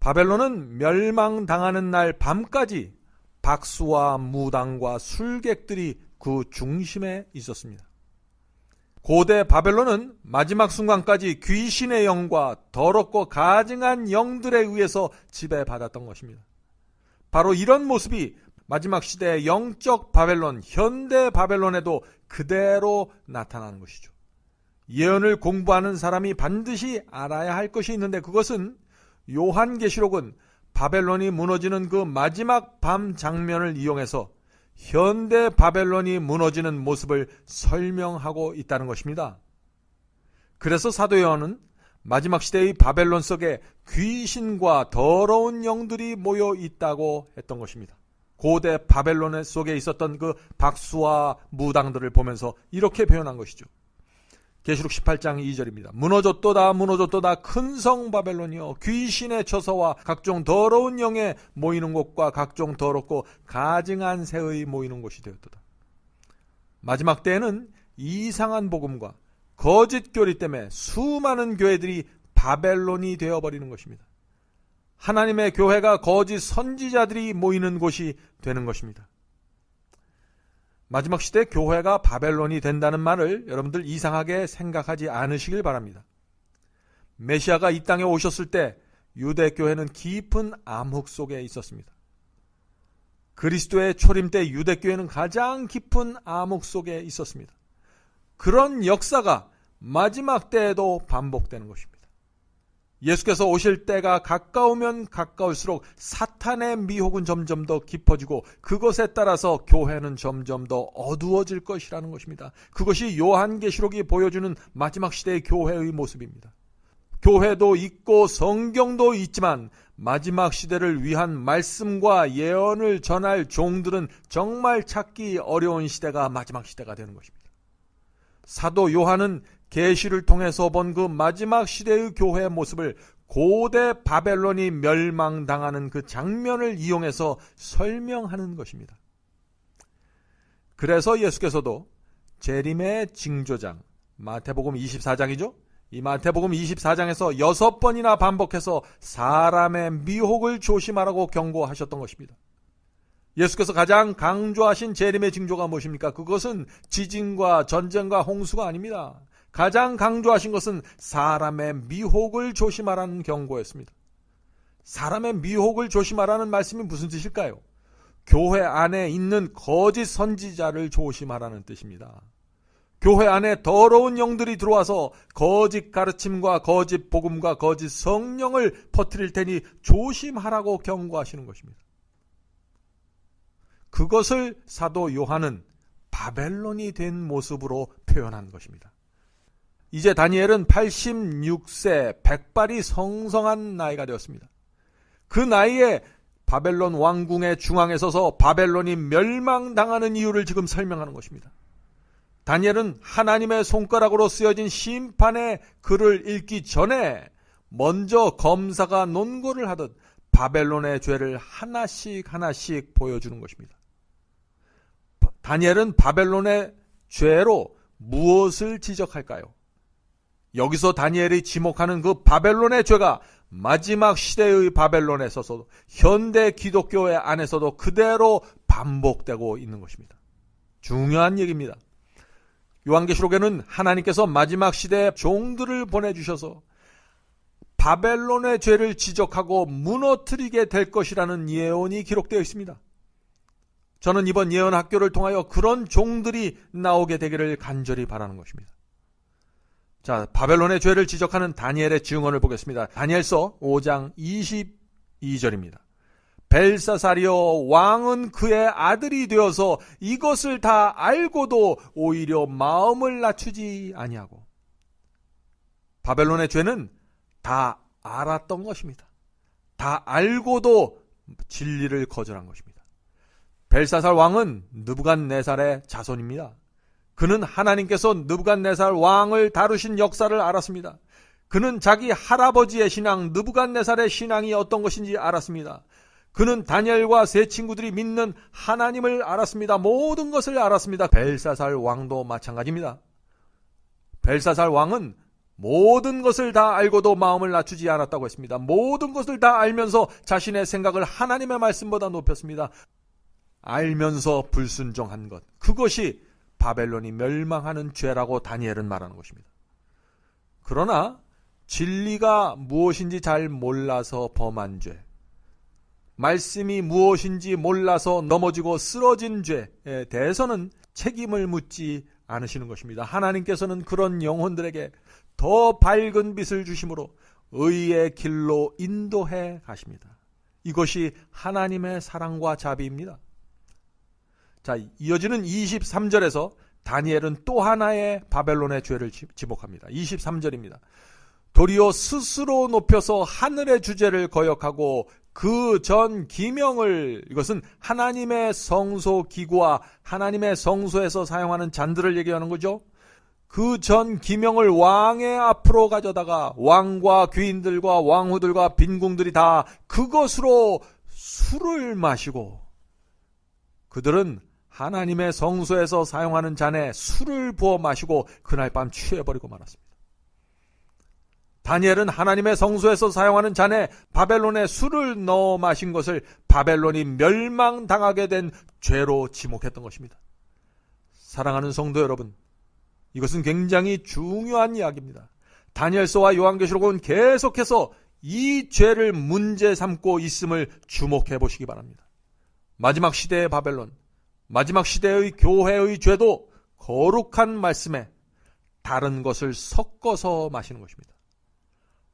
바벨론은 멸망당하는 날 밤까지 박수와 무당과 술객들이 그 중심에 있었습니다. 고대 바벨론은 마지막 순간까지 귀신의 영과 더럽고 가증한 영들에 의해서 지배받았던 것입니다. 바로 이런 모습이 마지막 시대의 영적 바벨론, 현대 바벨론에도 그대로 나타나는 것이죠. 예언을 공부하는 사람이 반드시 알아야 할 것이 있는데, 그것은 요한계시록은 바벨론이 무너지는 그 마지막 밤 장면을 이용해서 현대 바벨론이 무너지는 모습을 설명하고 있다는 것입니다. 그래서 사도 요한은 마지막 시대의 바벨론 속에 귀신과 더러운 영들이 모여 있다고 했던 것입니다. 고대 바벨론 속에 있었던 그 박수와 무당들을 보면서 이렇게 표현한 것이죠. 계시록 18장 2절입니다. 무너졌도다 무너졌도다 큰 성 바벨론이여, 귀신의 처소와 각종 더러운 영에 모이는 곳과 각종 더럽고 가증한 새의 모이는 곳이 되었도다. 마지막 때에는 이상한 복음과 거짓 교리 때문에 수많은 교회들이 바벨론이 되어버리는 것입니다. 하나님의 교회가 거짓 선지자들이 모이는 곳이 되는 것입니다. 마지막 시대 교회가 바벨론이 된다는 말을 여러분들 이상하게 생각하지 않으시길 바랍니다. 메시아가 이 땅에 오셨을 때 유대교회는 깊은 암흑 속에 있었습니다. 그리스도의 초림 때 유대교회는 가장 깊은 암흑 속에 있었습니다. 그런 역사가 마지막 때에도 반복되는 것입니다. 예수께서 오실 때가 가까우면 가까울수록 사탄의 미혹은 점점 더 깊어지고 그것에 따라서 교회는 점점 더 어두워질 것이라는 것입니다. 그것이 요한계시록이 보여주는 마지막 시대의 교회의 모습입니다. 교회도 있고 성경도 있지만 마지막 시대를 위한 말씀과 예언을 전할 종들은 정말 찾기 어려운 시대가 마지막 시대가 되는 것입니다. 사도 요한은 계시를 통해서 본 그 마지막 시대의 교회의 모습을 고대 바벨론이 멸망당하는 그 장면을 이용해서 설명하는 것입니다. 그래서 예수께서도 재림의 징조장, 마태복음 24장이죠. 이 마태복음 24장에서 6번이나 반복해서 사람의 미혹을 조심하라고 경고하셨던 것입니다. 예수께서 가장 강조하신 재림의 징조가 무엇입니까? 그것은 지진과 전쟁과 홍수가 아닙니다. 가장 강조하신 것은 사람의 미혹을 조심하라는 경고였습니다. 사람의 미혹을 조심하라는 말씀이 무슨 뜻일까요? 교회 안에 있는 거짓 선지자를 조심하라는 뜻입니다. 교회 안에 더러운 영들이 들어와서 거짓 가르침과 거짓 복음과 거짓 성령을 퍼뜨릴 테니 조심하라고 경고하시는 것입니다. 그것을 사도 요한은 바벨론이 된 모습으로 표현한 것입니다. 이제 다니엘은 86세 백발이 성성한 나이가 되었습니다. 그 나이에 바벨론 왕궁의 중앙에 서서 바벨론이 멸망당하는 이유를 지금 설명하는 것입니다. 다니엘은 하나님의 손가락으로 쓰여진 심판의 글을 읽기 전에 먼저 검사가 논고를 하듯 바벨론의 죄를 하나씩 하나씩 보여주는 것입니다. 다니엘은 바벨론의 죄로 무엇을 지적할까요? 여기서 다니엘이 지목하는 그 바벨론의 죄가 마지막 시대의 바벨론에서도 현대 기독교회 안에서도 그대로 반복되고 있는 것입니다. 중요한 얘기입니다. 요한계시록에는 하나님께서 마지막 시대에 종들을 보내주셔서 바벨론의 죄를 지적하고 무너뜨리게 될 것이라는 예언이 기록되어 있습니다. 저는 이번 예언 학교를 통하여 그런 종들이 나오게 되기를 간절히 바라는 것입니다. 자, 바벨론의 죄를 지적하는 다니엘의 증언을 보겠습니다. 다니엘서 5장 22절입니다. 벨사살이여, 왕은 그의 아들이 되어서 이것을 다 알고도 오히려 마음을 낮추지 아니하고. 바벨론의 죄는 다 알았던 것입니다. 다 알고도 진리를 거절한 것입니다. 벨사살 왕은 느부갓네살의 자손입니다. 그는 하나님께서 느부갓네살 왕을 다루신 역사를 알았습니다. 그는 자기 할아버지의 신앙, 느부갓네살의 신앙이 어떤 것인지 알았습니다. 그는 다니엘과 세 친구들이 믿는 하나님을 알았습니다. 모든 것을 알았습니다. 벨사살 왕도 마찬가지입니다. 벨사살 왕은 모든 것을 다 알고도 마음을 낮추지 않았다고 했습니다. 모든 것을 다 알면서 자신의 생각을 하나님의 말씀보다 높였습니다. 알면서 불순종한 것, 그것이 바벨론이 멸망하는 죄라고 다니엘은 말하는 것입니다. 그러나 진리가 무엇인지 잘 몰라서 범한 죄, 말씀이 무엇인지 몰라서 넘어지고 쓰러진 죄에 대해서는 책임을 묻지 않으시는 것입니다. 하나님께서는 그런 영혼들에게 더 밝은 빛을 주심으로 의의 길로 인도해 가십니다. 이것이 하나님의 사랑과 자비입니다. 자, 이어지는 23절에서 다니엘은 또 하나의 바벨론의 죄를 지목합니다. 23절입니다. 도리어 스스로 높여서 하늘의 주제를 거역하고 그 전 기명을, 이것은 하나님의 성소 기구와 하나님의 성소에서 사용하는 잔들을 얘기하는 거죠. 그 전 기명을 왕의 앞으로 가져다가 왕과 귀인들과 왕후들과 빈궁들이 다 그것으로 술을 마시고, 그들은 하나님의 성소에서 사용하는 잔에 술을 부어 마시고 그날 밤 취해버리고 말았습니다. 다니엘은 하나님의 성소에서 사용하는 잔에 바벨론의 술을 넣어 마신 것을 바벨론이 멸망당하게 된 죄로 지목했던 것입니다. 사랑하는 성도 여러분, 이것은 굉장히 중요한 이야기입니다. 다니엘서와 요한계시록은 계속해서 이 죄를 문제 삼고 있음을 주목해 보시기 바랍니다. 마지막 시대의 바벨론, 마지막 시대의 교회의 죄도 거룩한 말씀에 다른 것을 섞어서 마시는 것입니다.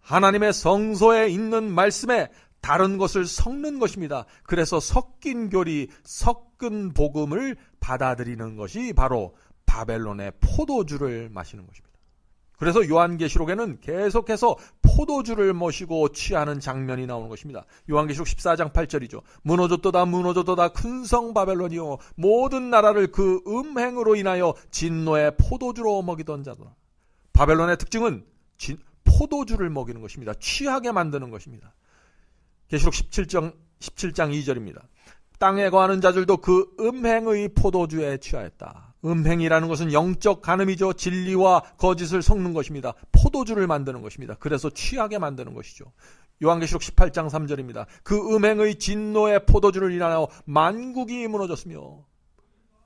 하나님의 성소에 있는 말씀에 다른 것을 섞는 것입니다. 그래서 섞인 교리, 섞은 복음을 받아들이는 것이 바로 바벨론의 포도주를 마시는 것입니다. 그래서 요한계시록에는 계속해서 포도주를 마시고 취하는 장면이 나오는 것입니다. 요한계시록 14장 8절이죠. 무너졌도다 무너졌도다 큰 성 바벨론이요 모든 나라를 그 음행으로 인하여 진노의 포도주로 먹이던 자도다. 바벨론의 특징은 포도주를 먹이는 것입니다. 취하게 만드는 것입니다. 계시록 17장 2절입니다. 땅에 거하는 자들도 그 음행의 포도주에 취하였다. 음행이라는 것은 영적 간음이죠. 진리와 거짓을 섞는 것입니다. 포도주를 만드는 것입니다. 그래서 취하게 만드는 것이죠. 요한계시록 18장 3절입니다. 그 음행의 진노의 포도주를 인하여 만국이 무너졌으며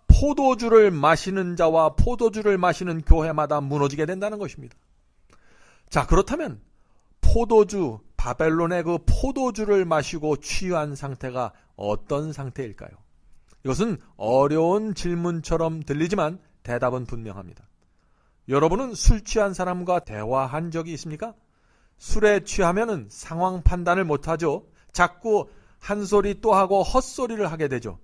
포도주를 마시는 자와 포도주를 마시는 교회마다 무너지게 된다는 것입니다. 자, 그렇다면 포도주, 바벨론의 그 포도주를 마시고 취한 상태가 어떤 상태일까요? 이것은 어려운 질문처럼 들리지만 대답은 분명합니다. 여러분은 술 취한 사람과 대화한 적이 있습니까? 술에 취하면은 상황 판단을 못하죠. 자꾸 한 소리 또 하고 헛소리를 하게 되죠.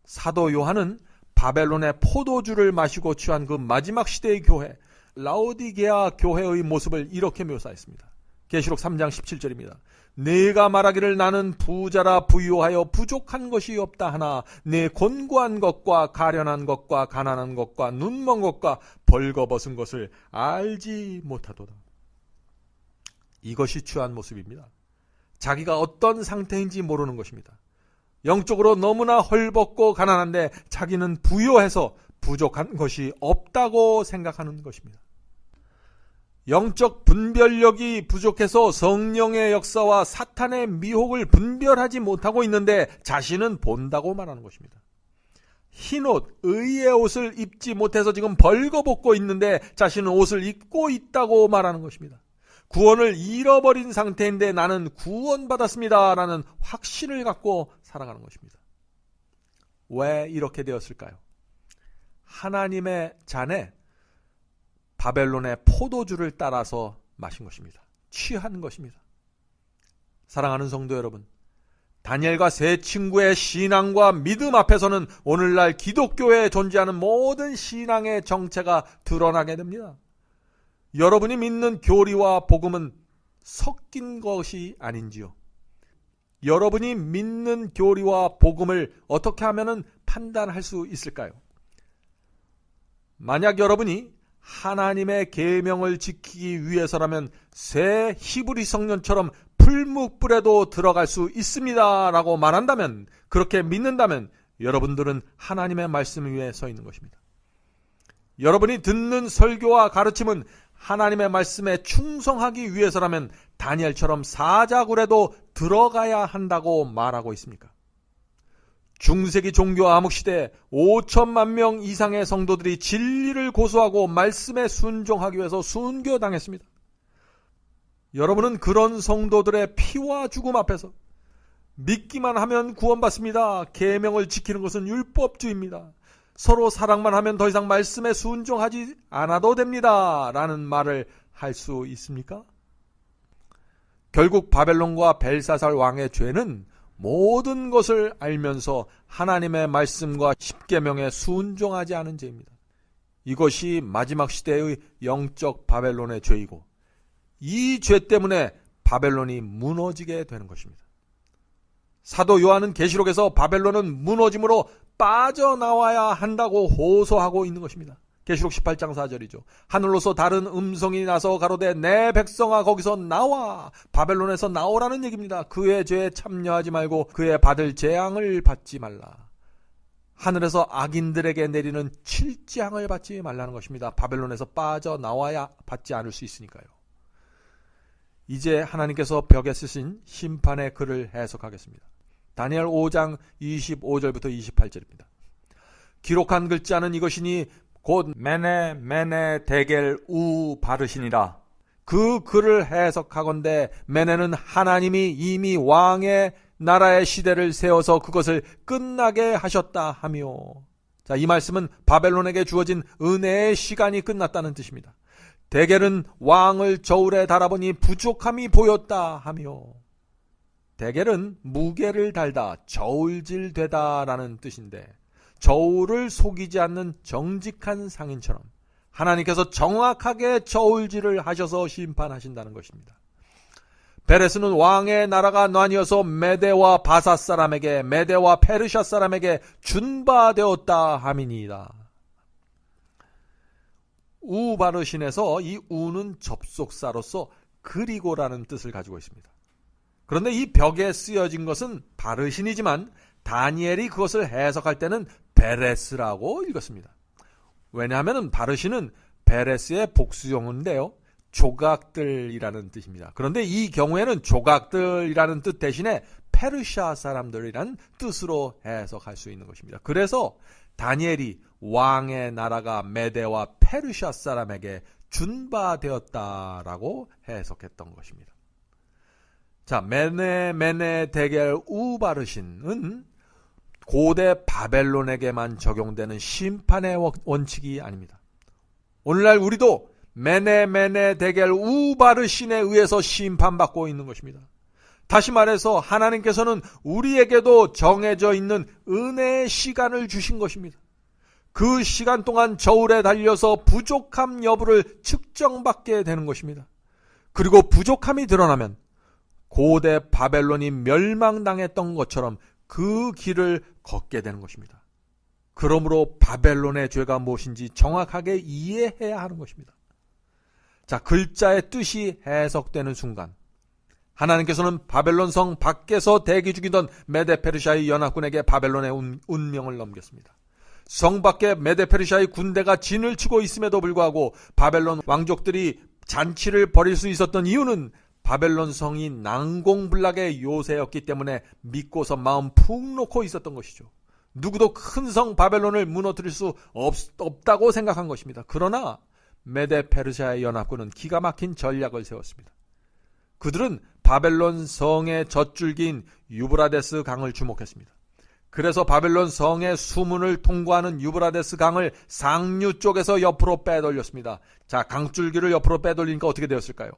사도 요한은 바벨론의 포도주를 마시고 취한 그 마지막 시대의 교회, 라오디게아 교회의 모습을 이렇게 묘사했습니다. 계시록 3장 17절입니다. 내가 말하기를 나는 부자라 부유하여 부족한 것이 없다 하나 내 곤고한 것과 가련한 것과 가난한 것과 눈먼 것과 벌거벗은 것을 알지 못하도다. 이것이 취한 모습입니다. 자기가 어떤 상태인지 모르는 것입니다. 영적으로 너무나 헐벗고 가난한데 자기는 부유해서 부족한 것이 없다고 생각하는 것입니다. 영적 분별력이 부족해서 성령의 역사와 사탄의 미혹을 분별하지 못하고 있는데 자신은 본다고 말하는 것입니다. 흰옷, 의의 옷을 입지 못해서 지금 벌거벗고 있는데 자신은 옷을 입고 있다고 말하는 것입니다. 구원을 잃어버린 상태인데 나는 구원받았습니다 라는 확신을 갖고 살아가는 것입니다. 왜 이렇게 되었을까요? 하나님의 잔에 바벨론의 포도주를 따라서 마신 것입니다. 취한 것입니다. 사랑하는 성도 여러분, 다니엘과 세 친구의 신앙과 믿음 앞에서는 오늘날 기독교에 존재하는 모든 신앙의 정체가 드러나게 됩니다. 여러분이 믿는 교리와 복음은 섞인 것이 아닌지요? 여러분이 믿는 교리와 복음을 어떻게 하면 판단할 수 있을까요? 만약 여러분이 하나님의 계명을 지키기 위해서라면 새 히브리 성년처럼 풀무불에도 들어갈 수 있습니다 라고 말한다면, 그렇게 믿는다면 여러분들은 하나님의 말씀 위에 서 있는 것입니다. 여러분이 듣는 설교와 가르침은 하나님의 말씀에 충성하기 위해서라면 다니엘처럼 사자굴에도 들어가야 한다고 말하고 있습니까? 중세기 종교 암흑시대에 5천만 명 이상의 성도들이 진리를 고수하고 말씀에 순종하기 위해서 순교당했습니다. 여러분은 그런 성도들의 피와 죽음 앞에서 믿기만 하면 구원받습니다. 계명을 지키는 것은 율법주의입니다. 서로 사랑만 하면 더 이상 말씀에 순종하지 않아도 됩니다. 라는 말을 할 수 있습니까? 결국 바벨론과 벨사살 왕의 죄는 모든 것을 알면서 하나님의 말씀과 십계명에 순종하지 않은 죄입니다. 이것이 마지막 시대의 영적 바벨론의 죄이고 이 죄 때문에 바벨론이 무너지게 되는 것입니다. 사도 요한은 계시록에서 바벨론은 무너짐으로 빠져나와야 한다고 호소하고 있는 것입니다. 계시록 18장 4절이죠. 하늘로서 다른 음성이 나서 가로되 내 백성아 거기서 나와. 바벨론에서 나오라는 얘기입니다. 그의 죄에 참여하지 말고 그의 받을 재앙을 받지 말라. 하늘에서 악인들에게 내리는 칠재앙을 받지 말라는 것입니다. 바벨론에서 빠져나와야 받지 않을 수 있으니까요. 이제 하나님께서 벽에 쓰신 심판의 글을 해석하겠습니다. 다니엘 5장 25절부터 28절입니다. 기록한 글자는 이것이니 곧 메네 데겔 우 바르시니라. 그 글을 해석하건대 메네는 하나님이 이미 왕의 나라의 시대를 세워서 그것을 끝나게 하셨다 하며, 자, 이 말씀은 바벨론에게 주어진 은혜의 시간이 끝났다는 뜻입니다. 데겔은 왕을 저울에 달아보니 부족함이 보였다 하며, 데겔은 무게를 달다, 저울질되다 라는 뜻인데, 저울을 속이지 않는 정직한 상인처럼 하나님께서 정확하게 저울질을 하셔서 심판하신다는 것입니다. 베레스는 왕의 나라가 나뉘어서 메대와 바사 사람에게, 메대와 페르시아 사람에게 준바되었다 함이니이다. 우바르신에서 이 우는 접속사로서 그리고라는 뜻을 가지고 있습니다. 그런데 이 벽에 쓰여진 것은 바르신이지만 다니엘이 그것을 해석할 때는 베레스라고 읽었습니다. 왜냐하면 바르신은 베레스의 복수용어인데요, 조각들이라는 뜻입니다. 그런데 이 경우에는 조각들이라는 뜻 대신에 페르시아 사람들이라는 뜻으로 해석할 수 있는 것입니다. 그래서 다니엘이 왕의 나라가 메대와 페르시아 사람에게 준바되었다라고 해석했던 것입니다. 자, 메네 데겔 우바르신은 고대 바벨론에게만 적용되는 심판의 원칙이 아닙니다. 오늘날 우리도 메네 데겔 우바르신에 의해서 심판받고 있는 것입니다. 다시 말해서 하나님께서는 우리에게도 정해져 있는 은혜의 시간을 주신 것입니다. 그 시간 동안 저울에 달려서 부족함 여부를 측정받게 되는 것입니다. 그리고 부족함이 드러나면 고대 바벨론이 멸망당했던 것처럼 그 길을 걷게 되는 것입니다. 그러므로 바벨론의 죄가 무엇인지 정확하게 이해해야 하는 것입니다. 자, 글자의 뜻이 해석되는 순간 하나님께서는 바벨론 성 밖에서 대기 중이던 메데페르시아의 연합군에게 바벨론의 운명을 넘겼습니다. 성 밖에 메데페르시아의 군대가 진을 치고 있음에도 불구하고 바벨론 왕족들이 잔치를 벌일 수 있었던 이유는 바벨론 성이 난공불락의 요새였기 때문에 믿고서 마음 푹 놓고 있었던 것이죠. 누구도 큰 성 바벨론을 무너뜨릴 수 없다고 생각한 것입니다. 그러나 메데페르시아의 연합군은 기가 막힌 전략을 세웠습니다. 그들은 바벨론 성의 젖줄기인 유브라데스 강을 주목했습니다. 그래서 바벨론 성의 수문을 통과하는 유브라데스 강을 상류 쪽에서 옆으로 빼돌렸습니다. 자, 강줄기를 옆으로 빼돌리니까 어떻게 되었을까요?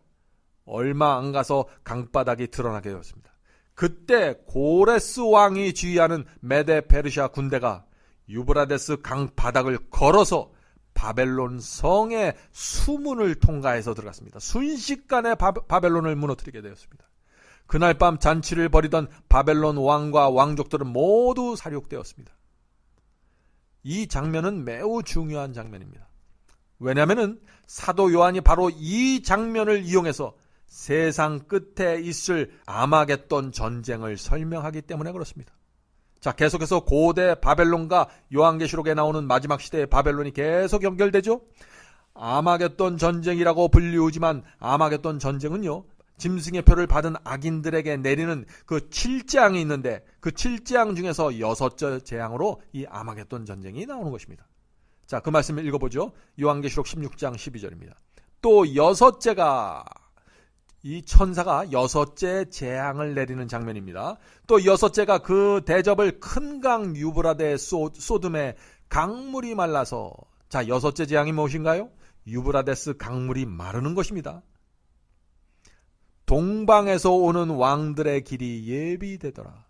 얼마 안 가서 강바닥이 드러나게 되었습니다. 그때 고레스 왕이 지휘하는 메데페르시아 군대가 유브라데스 강 바닥을 걸어서 바벨론 성의 수문을 통과해서 들어갔습니다. 순식간에 바벨론을 무너뜨리게 되었습니다. 그날 밤 잔치를 벌이던 바벨론 왕과 왕족들은 모두 살육되었습니다. 이 장면은 매우 중요한 장면입니다. 왜냐하면 사도 요한이 바로 이 장면을 이용해서 세상 끝에 있을 아마겟돈 전쟁을 설명하기 때문에 그렇습니다. 자, 계속해서 고대 바벨론과 요한계시록에 나오는 마지막 시대의 바벨론이 계속 연결되죠. 아마겟돈 전쟁이라고 불리우지만 아마겟돈 전쟁은요, 짐승의 표를 받은 악인들에게 내리는 그 7재앙이 있는데 그 7재앙 중에서 6째 재앙으로 이 아마겟돈 전쟁이 나오는 것입니다. 자, 그 말씀을 읽어보죠. 요한계시록 16장 12절입니다. 또 6째가, 이 천사가 6째 재앙을 내리는 장면입니다. 또 6째가 그 대접을 큰 강 유브라데 쏟음에 강물이 말라서, 자, 6째 재앙이 무엇인가요? 유브라데스 강물이 마르는 것입니다. 동방에서 오는 왕들의 길이 예비되더라.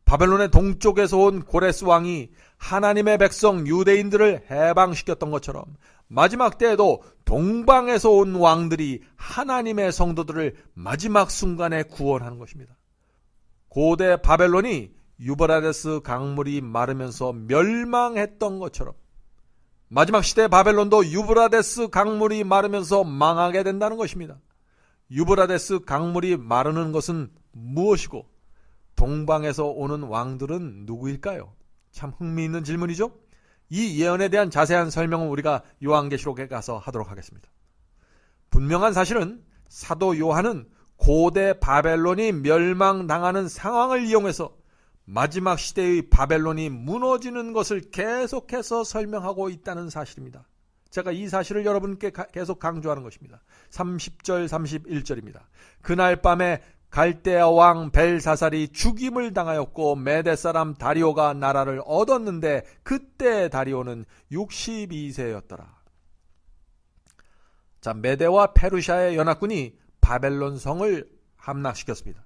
바벨론의 동쪽에서 온 고레스 왕이 하나님의 백성 유대인들을 해방시켰던 것처럼 마지막 때에도 동방에서 온 왕들이 하나님의 성도들을 마지막 순간에 구원하는 것입니다. 고대 바벨론이 유브라데스 강물이 마르면서 멸망했던 것처럼 마지막 시대 바벨론도 유브라데스 강물이 마르면서 망하게 된다는 것입니다. 유브라데스 강물이 마르는 것은 무엇이고 동방에서 오는 왕들은 누구일까요? 참 흥미있는 질문이죠. 이 예언에 대한 자세한 설명은 우리가 요한계시록에 가서 하도록 하겠습니다. 분명한 사실은 사도 요한은 고대 바벨론이 멸망당하는 상황을 이용해서 마지막 시대의 바벨론이 무너지는 것을 계속해서 설명하고 있다는 사실입니다. 제가 이 사실을 여러분께 계속 강조하는 것입니다. 30절 31절입니다. 그날 밤에 갈대아 왕 벨사살이 죽임을 당하였고 메대 사람 다리오가 나라를 얻었는데 그때 다리오는 62세였더라. 자, 메대와 페르시아의 연합군이 바벨론 성을 함락시켰습니다.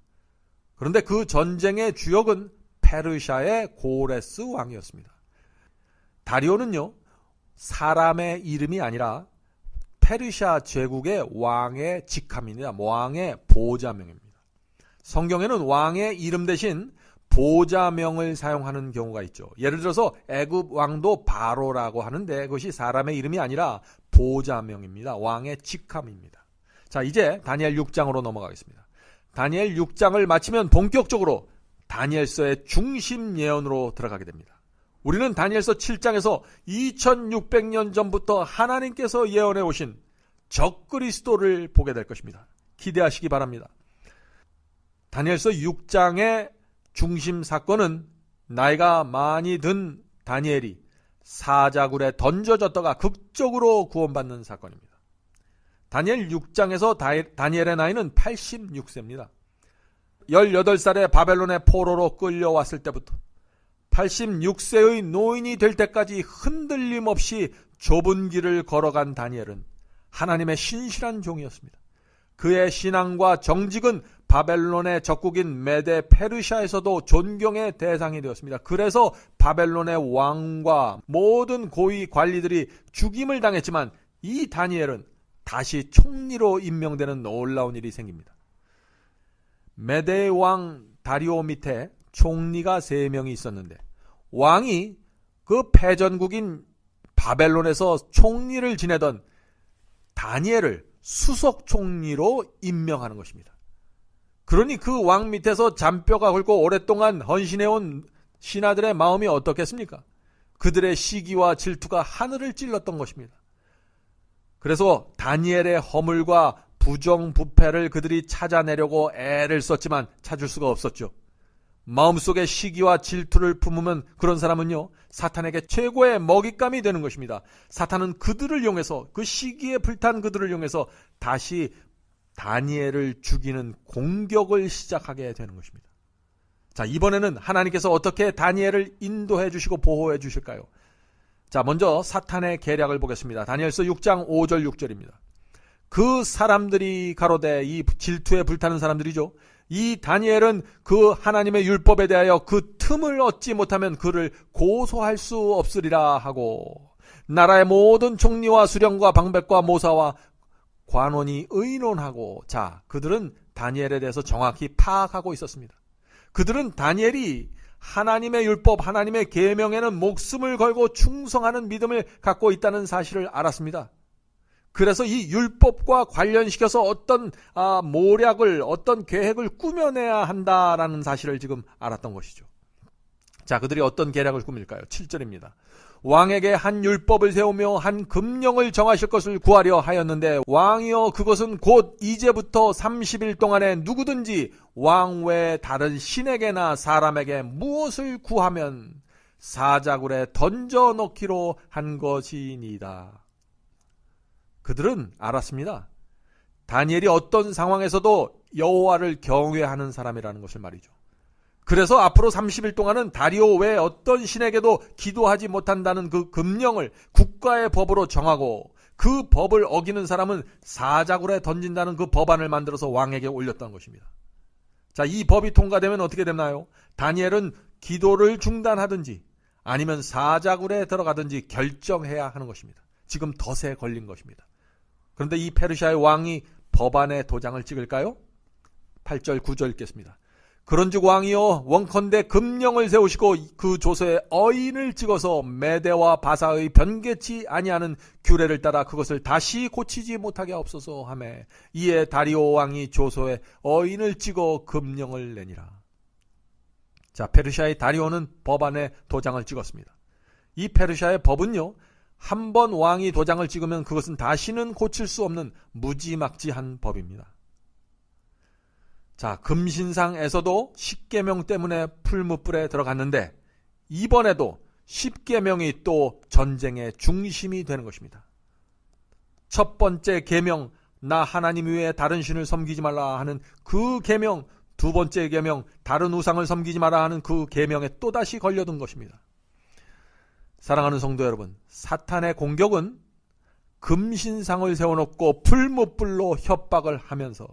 그런데 그 전쟁의 주역은 페르시아의 고레스 왕이었습니다. 다리오는요, 사람의 이름이 아니라 페르시아 제국의 왕의 직함입니다. 왕의 보좌명입니다. 성경에는 왕의 이름 대신 보좌명을 사용하는 경우가 있죠. 예를 들어서 애굽 왕도 바로라고 하는데 그것이 사람의 이름이 아니라 보좌명입니다. 왕의 직함입니다. 자, 이제 다니엘 6장으로 넘어가겠습니다. 다니엘 6장을 마치면 본격적으로 다니엘서의 중심 예언으로 들어가게 됩니다. 우리는 다니엘서 7장에서 2600년 전부터 하나님께서 예언해 오신 적그리스도를 보게 될 것입니다. 기대하시기 바랍니다. 다니엘서 6장의 중심 사건은 나이가 많이 든 다니엘이 사자굴에 던져졌다가 극적으로 구원받는 사건입니다. 다니엘 6장에서 다니엘의 나이는 86세입니다. 18살에 바벨론의 포로로 끌려왔을 때부터 86세의 노인이 될 때까지 흔들림 없이 좁은 길을 걸어간 다니엘은 하나님의 신실한 종이었습니다. 그의 신앙과 정직은 바벨론의 적국인 메데 페르시아에서도 존경의 대상이 되었습니다. 그래서 바벨론의 왕과 모든 고위 관리들이 죽임을 당했지만 이 다니엘은 다시 총리로 임명되는 놀라운 일이 생깁니다. 메데의 왕 다리오 밑에 총리가 3명이 있었는데 왕이 그 패전국인 바벨론에서 총리를 지내던 다니엘을 수석 총리로 임명하는 것입니다. 그러니 그 왕 밑에서 잔뼈가 굵고 오랫동안 헌신해온 신하들의 마음이 어떻겠습니까? 그들의 시기와 질투가 하늘을 찔렀던 것입니다. 그래서 다니엘의 허물과 부정부패를 그들이 찾아내려고 애를 썼지만 찾을 수가 없었죠. 마음속에 시기와 질투를 품으면 그런 사람은요, 사탄에게 최고의 먹잇감이 되는 것입니다. 사탄은 그들을 이용해서, 그 시기에 불탄 그들을 이용해서 다시 다니엘을 죽이는 공격을 시작하게 되는 것입니다. 자, 이번에는 하나님께서 어떻게 다니엘을 인도해 주시고 보호해 주실까요? 자, 먼저 사탄의 계략을 보겠습니다. 다니엘서 6장 5절 6절입니다. 그 사람들이 가로되, 이 질투에 불타는 사람들이죠. 이 다니엘은 그 하나님의 율법에 대하여 그 틈을 얻지 못하면 그를 고소할 수 없으리라 하고, 나라의 모든 총리와 수령과 방백과 모사와 관원이 의논하고, 자, 그들은 다니엘에 대해서 정확히 파악하고 있었습니다. 그들은 다니엘이 하나님의 율법, 하나님의 계명에는 목숨을 걸고 충성하는 믿음을 갖고 있다는 사실을 알았습니다. 그래서 이 율법과 관련시켜서 어떤 모략을, 어떤 계획을 꾸며내야 한다라는 사실을 지금 알았던 것이죠. 자, 그들이 어떤 계략을 꾸밀까요? 7절입니다. 왕에게 한 율법을 세우며 한 금령을 정하실 것을 구하려 하였는데 왕이여 그것은 곧 이제부터 30일 동안에 누구든지 왕 외에 다른 신에게나 사람에게 무엇을 구하면 사자굴에 던져 넣기로 한 것이니이다. 그들은 알았습니다. 다니엘이 어떤 상황에서도 여호와를 경외하는 사람이라는 것을 말이죠. 그래서 앞으로 30일 동안은 다리오 외에 어떤 신에게도 기도하지 못한다는 그 금령을 국가의 법으로 정하고 그 법을 어기는 사람은 사자굴에 던진다는 그 법안을 만들어서 왕에게 올렸던 것입니다. 자, 이 법이 통과되면 어떻게 되나요? 다니엘은 기도를 중단하든지 아니면 사자굴에 들어가든지 결정해야 하는 것입니다. 지금 덫에 걸린 것입니다. 그런데 이 페르시아의 왕이 법안에 도장을 찍을까요? 8절 9절 읽겠습니다. 그런즉 왕이여 원컨대 금령을 세우시고 그 조서에 어인을 찍어서 메대와 바사의 변개치 아니하는 규례를 따라 그것을 다시 고치지 못하게 하옵소서 하매 이에 다리오 왕이 조서에 어인을 찍어 금령을 내니라. 자, 페르시아의 다리오는 법안에 도장을 찍었습니다. 이 페르시아의 법은요, 한번 왕이 도장을 찍으면 그것은 다시는 고칠 수 없는 무지막지한 법입니다. 자, 금신상에서도 십계명 때문에 풀무불에 들어갔는데 이번에도 십계명이 또 전쟁의 중심이 되는 것입니다. 첫 번째 계명, 나 하나님 외에 다른 신을 섬기지 말라 하는 그 계명, 두 번째 계명, 다른 우상을 섬기지 마라 하는 그 계명에 또다시 걸려든 것입니다. 사랑하는 성도 여러분, 사탄의 공격은 금신상을 세워놓고 풀무불로 협박을 하면서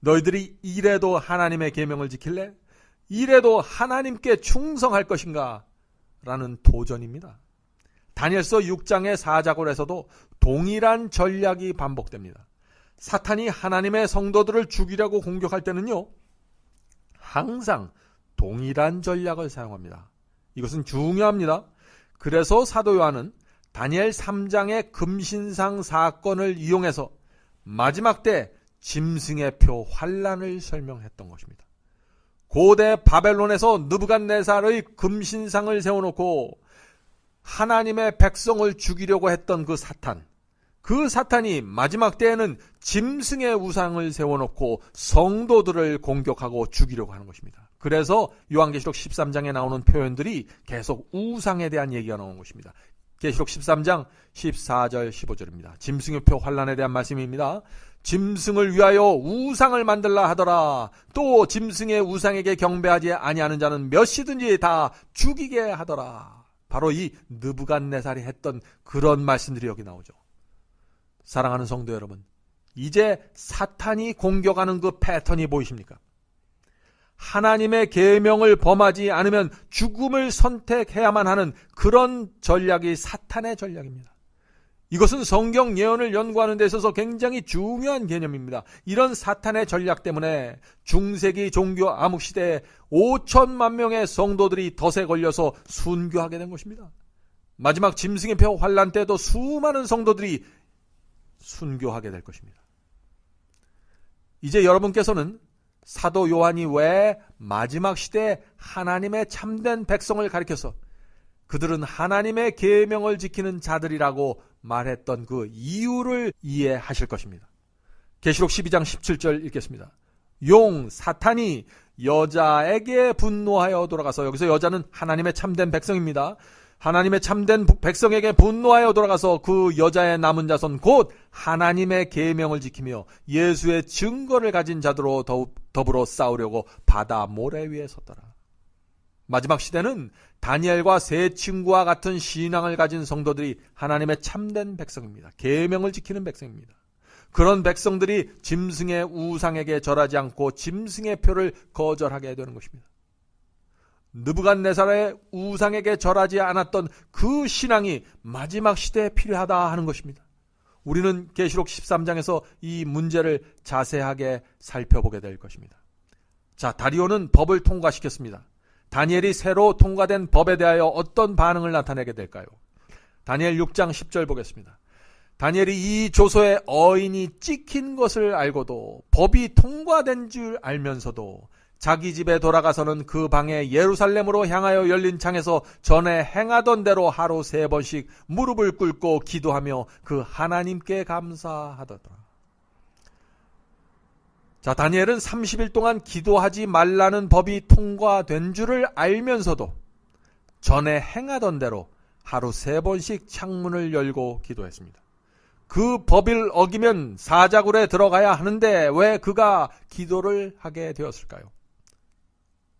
너희들이 이래도 하나님의 계명을 지킬래? 이래도 하나님께 충성할 것인가? 라는 도전입니다. 다니엘서 6장의 사자굴에서도 동일한 전략이 반복됩니다. 사탄이 하나님의 성도들을 죽이려고 공격할 때는요, 항상 동일한 전략을 사용합니다. 이것은 중요합니다. 그래서 사도 요한은 다니엘 3장의 금신상 사건을 이용해서 마지막 때 짐승의 표 환란을 설명했던 것입니다. 고대 바벨론에서 느부갓네살의 금신상을 세워놓고 하나님의 백성을 죽이려고 했던 그 사탄이 마지막 때에는 짐승의 우상을 세워놓고 성도들을 공격하고 죽이려고 하는 것입니다. 그래서 요한계시록 13장에 나오는 표현들이 계속 우상에 대한 얘기가 나오는 것입니다. 계시록 13장 14절 15절입니다. 짐승의 표 환란에 대한 말씀입니다. 짐승을 위하여 우상을 만들라 하더라. 또 짐승의 우상에게 경배하지 아니하는 자는 몇 시든지 다 죽이게 하더라. 바로 이 느부갓네살이 했던 그런 말씀들이 여기 나오죠. 사랑하는 성도 여러분, 이제 사탄이 공격하는 그 패턴이 보이십니까? 하나님의 계명을 범하지 않으면 죽음을 선택해야만 하는 그런 전략이 사탄의 전략입니다. 이것은 성경 예언을 연구하는 데 있어서 굉장히 중요한 개념입니다. 이런 사탄의 전략 때문에 중세기 종교 암흑시대에 5천만 명의 성도들이 덫에 걸려서 순교하게 된 것입니다. 마지막 짐승의 표 환란 때도 수많은 성도들이 순교하게 될 것입니다. 이제 여러분께서는 사도 요한이 왜 마지막 시대에 하나님의 참된 백성을 가리켜서 그들은 하나님의 계명을 지키는 자들이라고 말했던 그 이유를 이해하실 것입니다. 계시록 12장 17절 읽겠습니다. 용 사탄이 여자에게 분노하여 돌아가서, 여기서 여자는 하나님의 참된 백성입니다. 하나님의 참된 백성에게 분노하여 돌아가서 그 여자의 남은 자손 곧 하나님의 계명을 지키며 예수의 증거를 가진 자들로 더불어 싸우려고 바다 모래 위에 섰더라. 마지막 시대는 다니엘과 세 친구와 같은 신앙을 가진 성도들이 하나님의 참된 백성입니다. 계명을 지키는 백성입니다. 그런 백성들이 짐승의 우상에게 절하지 않고 짐승의 표를 거절하게 되는 것입니다. 느부갓네살의 우상에게 절하지 않았던 그 신앙이 마지막 시대에 필요하다 하는 것입니다. 우리는 계시록 13장에서 이 문제를 자세하게 살펴보게 될 것입니다. 자, 다리오는 법을 통과시켰습니다. 다니엘이 새로 통과된 법에 대하여 어떤 반응을 나타내게 될까요? 다니엘 6장 10절 보겠습니다. 다니엘이 이 조서에 어인이 찍힌 것을 알고도 법이 통과된 줄 알면서도 자기 집에 돌아가서는 그 방에 예루살렘으로 향하여 열린 창에서 전에 행하던 대로 하루 3번씩 무릎을 꿇고 기도하며 그 하나님께 감사하더라. 자, 다니엘은 30일 동안 기도하지 말라는 법이 통과된 줄을 알면서도 전에 행하던 대로 하루 3번씩 창문을 열고 기도했습니다. 그 법을 어기면 사자굴에 들어가야 하는데 왜 그가 기도를 하게 되었을까요?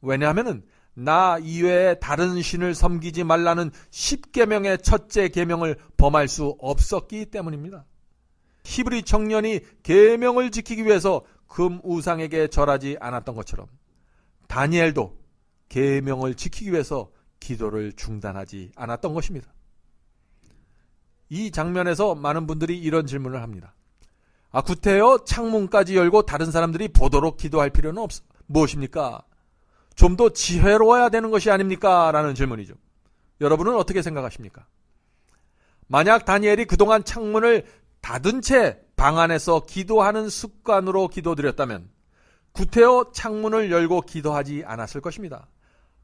왜냐하면 나 이외에 다른 신을 섬기지 말라는 10계명의 첫째 계명을 범할 수 없었기 때문입니다. 히브리 청년이 계명을 지키기 위해서 금 우상에게 절하지 않았던 것처럼 다니엘도 계명을 지키기 위해서 기도를 중단하지 않았던 것입니다. 이 장면에서 많은 분들이 이런 질문을 합니다. 구태여 창문까지 열고 다른 사람들이 보도록 기도할 필요는 없어. 무엇입니까? 좀 더 지혜로워야 되는 것이 아닙니까? 라는 질문이죠. 여러분은 어떻게 생각하십니까? 만약 다니엘이 그동안 창문을 닫은 채 방 안에서 기도하는 습관으로 기도드렸다면 구태여 창문을 열고 기도하지 않았을 것입니다.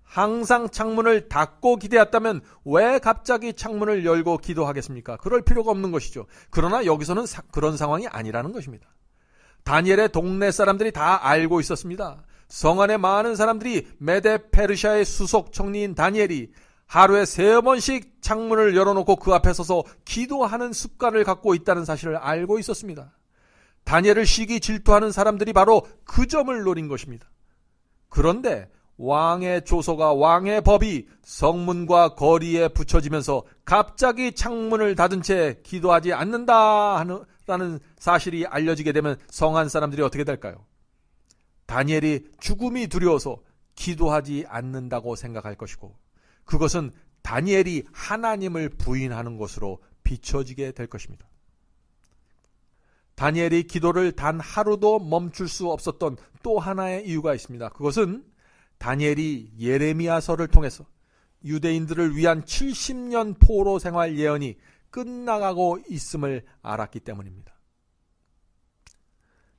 항상 창문을 닫고 기도했다면 왜 갑자기 창문을 열고 기도하겠습니까? 그럴 필요가 없는 것이죠. 그러나 여기서는 그런 상황이 아니라는 것입니다. 다니엘의 동네 사람들이 다 알고 있었습니다. 성 안에 많은 사람들이 메데 페르시아의 수석 총리인 다니엘이 하루에 3번씩 창문을 열어놓고 그 앞에 서서 기도하는 습관을 갖고 있다는 사실을 알고 있었습니다. 다니엘을 시기 질투하는 사람들이 바로 그 점을 노린 것입니다. 그런데 왕의 조서가 왕의 법이 성문과 거리에 붙여지면서 갑자기 창문을 닫은 채 기도하지 않는다라는 사실이 알려지게 되면 성안 사람들이 어떻게 될까요? 다니엘이 죽음이 두려워서 기도하지 않는다고 생각할 것이고 그것은 다니엘이 하나님을 부인하는 것으로 비춰지게 될 것입니다. 다니엘이 기도를 단 하루도 멈출 수 없었던 또 하나의 이유가 있습니다. 그것은 다니엘이 예레미야서를 통해서 유대인들을 위한 70년 포로 생활 예언이 끝나가고 있음을 알았기 때문입니다.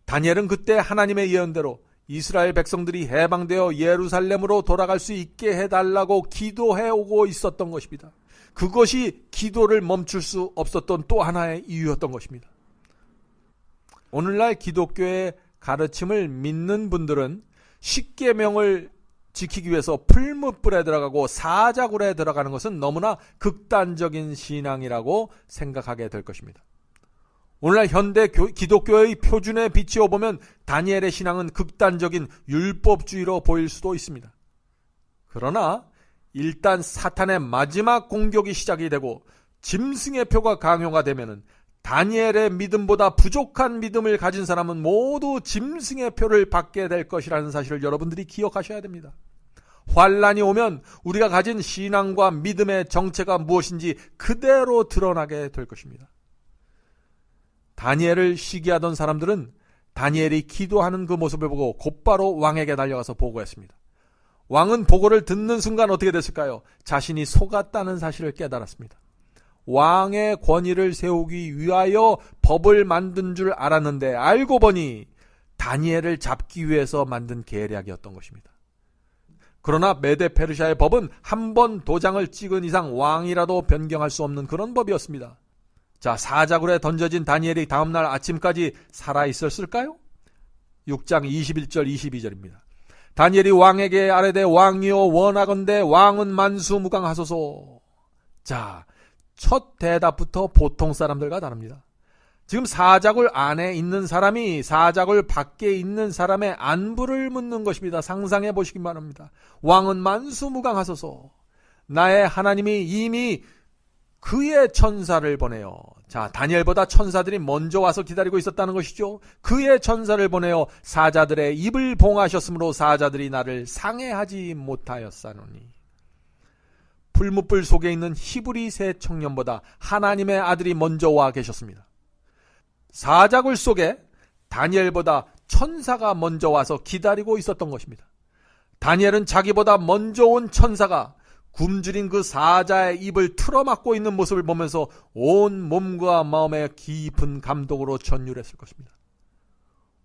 다니엘은 그때 하나님의 예언대로 이스라엘 백성들이 해방되어 예루살렘으로 돌아갈 수 있게 해달라고 기도해오고 있었던 것입니다. 그것이 기도를 멈출 수 없었던 또 하나의 이유였던 것입니다. 오늘날 기독교의 가르침을 믿는 분들은 10계명을 지키기 위해서 풀무불에 들어가고 사자굴에 들어가는 것은 너무나 극단적인 신앙이라고 생각하게 될 것입니다. 오늘날 현대 기독교의 표준에 비추어 보면 다니엘의 신앙은 극단적인 율법주의로 보일 수도 있습니다. 그러나 일단 사탄의 마지막 공격이 시작이 되고 짐승의 표가 강요가 되면은 다니엘의 믿음보다 부족한 믿음을 가진 사람은 모두 짐승의 표를 받게 될 것이라는 사실을 여러분들이 기억하셔야 됩니다. 환란이 오면 우리가 가진 신앙과 믿음의 정체가 무엇인지 그대로 드러나게 될 것입니다. 다니엘을 시기하던 사람들은 다니엘이 기도하는 그 모습을 보고 곧바로 왕에게 달려가서 보고했습니다. 왕은 보고를 듣는 순간 어떻게 됐을까요? 자신이 속았다는 사실을 깨달았습니다. 왕의 권위를 세우기 위하여 법을 만든 줄 알았는데 알고 보니 다니엘을 잡기 위해서 만든 계략이었던 것입니다. 그러나 메데 페르시아의 법은 한 번 도장을 찍은 이상 왕이라도 변경할 수 없는 그런 법이었습니다. 자, 사자굴에 던져진 다니엘이 다음날 아침까지 살아있었을까요? 6장 21절 22절입니다. 다니엘이 왕에게 아뢰되 왕이여 원하건대 왕은 만수무강하소서. 자, 첫 대답부터 보통 사람들과 다릅니다. 지금 사자굴 안에 있는 사람이 사자굴 밖에 있는 사람의 안부를 묻는 것입니다. 상상해 보시기 바랍니다. 왕은 만수무강하소서. 나의 하나님이 이미 그의 천사를 보내요. 자, 다니엘보다 천사들이 먼저 와서 기다리고 있었다는 것이죠. 그의 천사를 보내어 사자들의 입을 봉하셨으므로 사자들이 나를 상해하지 못하였사노니. 풀무불 속에 있는 히브리 세 청년보다 하나님의 아들이 먼저 와 계셨습니다. 사자굴 속에 다니엘보다 천사가 먼저 와서 기다리고 있었던 것입니다. 다니엘은 자기보다 먼저 온 천사가 굶주린 그 사자의 입을 틀어막고 있는 모습을 보면서 온 몸과 마음에 깊은 감동으로 전율했을 것입니다.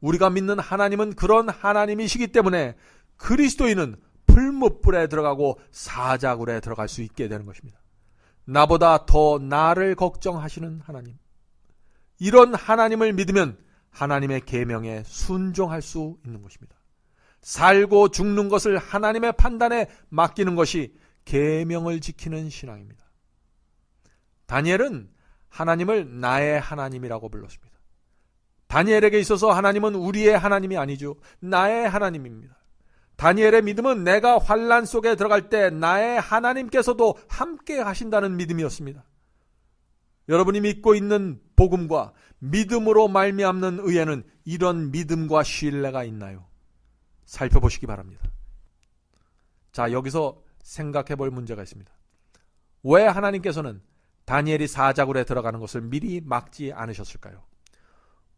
우리가 믿는 하나님은 그런 하나님이시기 때문에 그리스도인은 풀무불에 들어가고 사자굴에 들어갈 수 있게 되는 것입니다. 나보다 더 나를 걱정하시는 하나님, 이런 하나님을 믿으면 하나님의 계명에 순종할 수 있는 것입니다. 살고 죽는 것을 하나님의 판단에 맡기는 것이 계명을 지키는 신앙입니다. 다니엘은 하나님을 나의 하나님이라고 불렀습니다. 다니엘에게 있어서 하나님은 우리의 하나님이 아니죠. 나의 하나님입니다. 다니엘의 믿음은 내가 환난 속에 들어갈 때 나의 하나님께서도 함께 하신다는 믿음이었습니다. 여러분이 믿고 있는 복음과 믿음으로 말미암는 의에는 이런 믿음과 신뢰가 있나요? 살펴보시기 바랍니다. 자, 여기서 생각해 볼 문제가 있습니다. 왜 하나님께서는 다니엘이 사자굴에 들어가는 것을 미리 막지 않으셨을까요?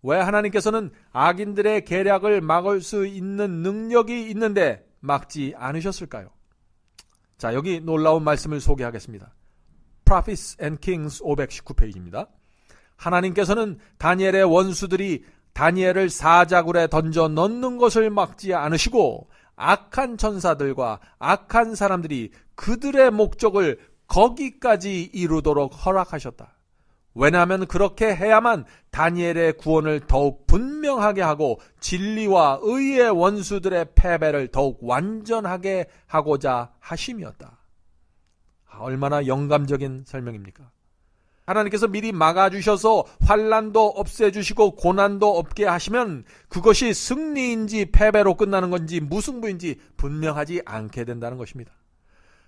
왜 하나님께서는 악인들의 계략을 막을 수 있는 능력이 있는데 막지 않으셨을까요? 자, 여기 놀라운 말씀을 소개하겠습니다. Prophets and Kings 519페이지입니다. 하나님께서는 다니엘의 원수들이 다니엘을 사자굴에 던져 넣는 것을 막지 않으시고 악한 천사들과 악한 사람들이 그들의 목적을 거기까지 이루도록 허락하셨다. 왜냐하면 그렇게 해야만 다니엘의 구원을 더욱 분명하게 하고 진리와 의의 원수들의 패배를 더욱 완전하게 하고자 하심이었다. 얼마나 영감적인 설명입니까? 하나님께서 미리 막아주셔서 환난도 없애주시고 고난도 없게 하시면 그것이 승리인지 패배로 끝나는 건지 무승부인지 분명하지 않게 된다는 것입니다.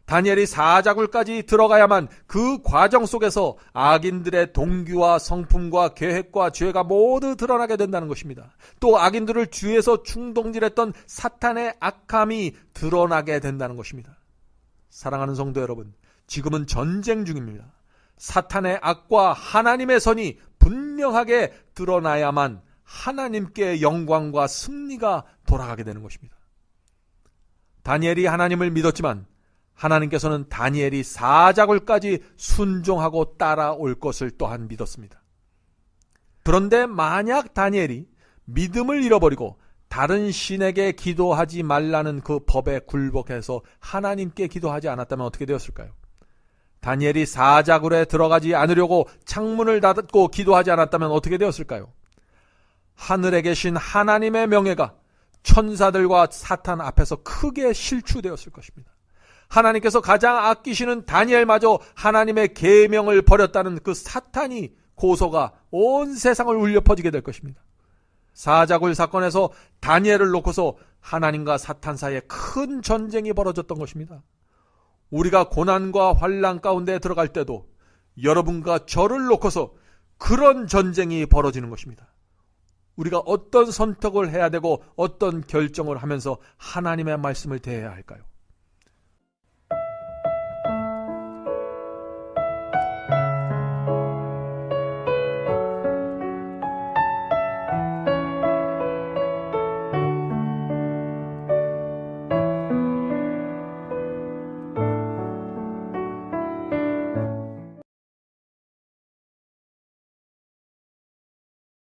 다니엘이 사자굴까지 들어가야만 그 과정 속에서 악인들의 동기와 성품과 계획과 죄가 모두 드러나게 된다는 것입니다. 또 악인들을 주위에서 충동질했던 사탄의 악함이 드러나게 된다는 것입니다. 사랑하는 성도 여러분, 지금은 전쟁 중입니다. 사탄의 악과 하나님의 선이 분명하게 드러나야만 하나님께 영광과 승리가 돌아가게 되는 것입니다. 다니엘이 하나님을 믿었지만 하나님께서는 다니엘이 사자굴까지 순종하고 따라올 것을 또한 믿었습니다. 그런데 만약 다니엘이 믿음을 잃어버리고 다른 신에게 기도하지 말라는 그 법에 굴복해서 하나님께 기도하지 않았다면 어떻게 되었을까요? 다니엘이 사자굴에 들어가지 않으려고 창문을 닫고 기도하지 않았다면 어떻게 되었을까요? 하늘에 계신 하나님의 명예가 천사들과 사탄 앞에서 크게 실추되었을 것입니다. 하나님께서 가장 아끼시는 다니엘마저 하나님의 계명을 버렸다는 그 사탄이 고소가 온 세상을 울려 퍼지게 될 것입니다. 사자굴 사건에서 다니엘을 놓고서 하나님과 사탄 사이에 큰 전쟁이 벌어졌던 것입니다. 우리가 고난과 환난 가운데 들어갈 때도 여러분과 저를 놓고서 그런 전쟁이 벌어지는 것입니다. 우리가 어떤 선택을 해야 되고 어떤 결정을 하면서 하나님의 말씀을 대해야 할까요?